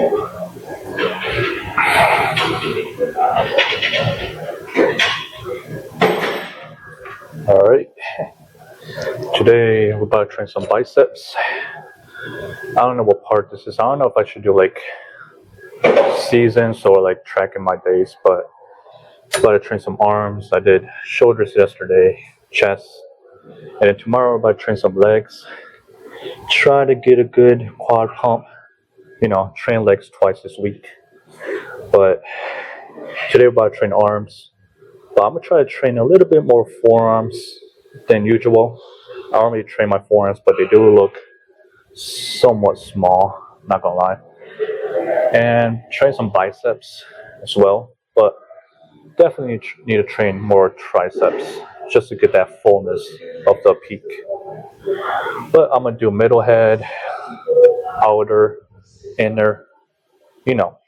All right. Today we're about to train some biceps. I don't know what part this is. I don't know if I should do like seasons or like tracking my days, but I'm about to train some arms. I did shoulders yesterday, chest, and then tomorrow I'm about to train some legs. Try to get a good quad pump. Train legs twice this week. But today we're about to train arms. But I'm gonna try to train a little bit more forearms than usual. I don't really train my forearms, but they do look somewhat small, not gonna lie. And train some biceps as well, but definitely need to train more triceps just to get that fullness of the peak. But I'm gonna do middle head, outer, inner,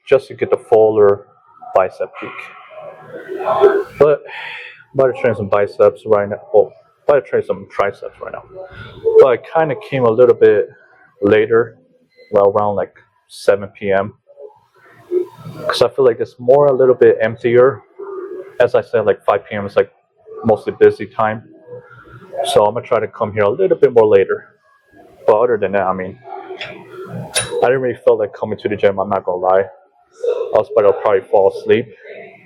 just to get the fuller bicep peak. But I'm about to train some biceps right now. Well, I'm about to train some triceps right now. But I kind of came a little bit later, around like 7 p.m. Because I feel like it's more a little bit emptier. As I said, like 5 p.m. is like mostly busy time. So I'm gonna try to come here a little bit more later. But other than that, I didn't really feel like coming to the gym. I'm not gonna lie. I was about to probably fall asleep.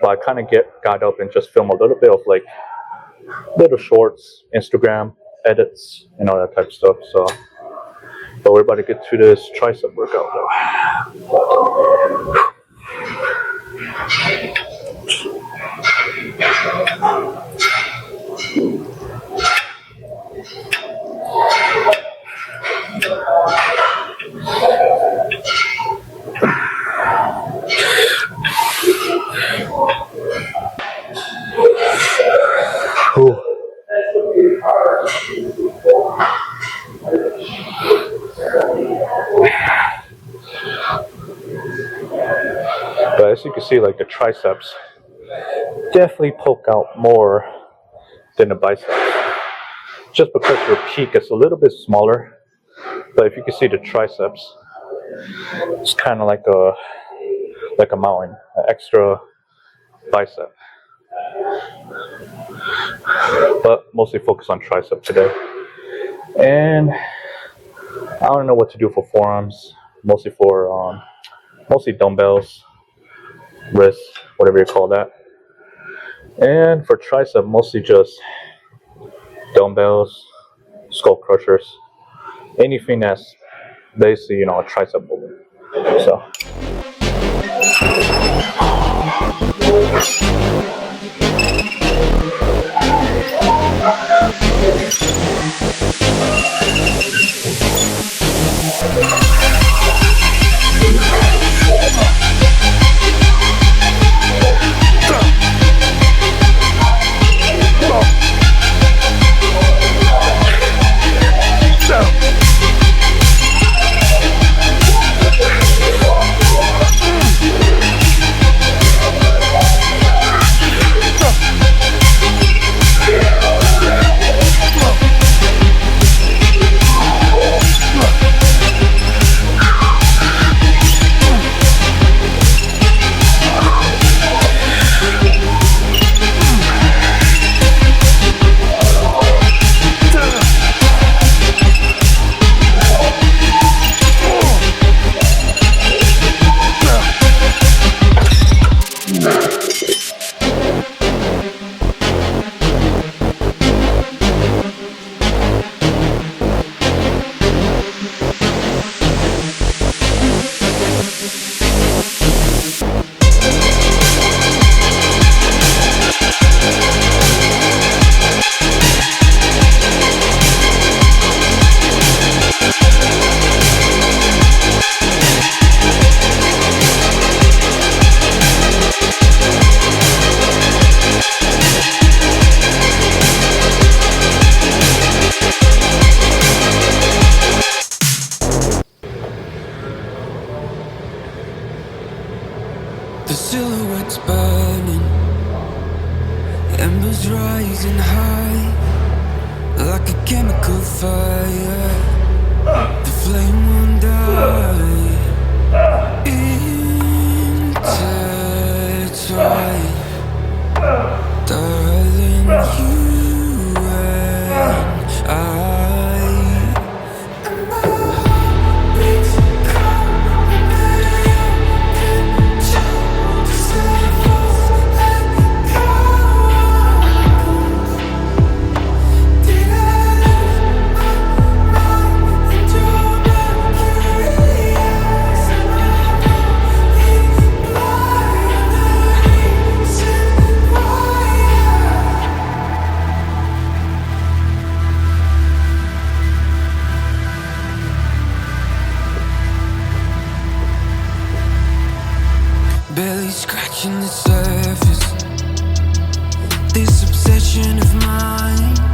But I kind of got up and just filmed a little bit of like little shorts, Instagram edits, and all that type of stuff. So, but we're about to get to this tricep workout though. But as you can see, like the triceps definitely poke out more than the biceps, just because your peak is a little bit smaller. But if you can see the triceps, it's kind of like a mountain, an extra bicep. But mostly focus on tricep today. And I don't know what to do for forearms. Mostly dumbbells, wrists, whatever you call that. And for tricep, mostly just dumbbells, skull crushers, anything that's basically, a tricep movement. So. The silhouette's burning, embers rising high, like a chemical fire. The flame won't die. scratching the surface. This obsession of mine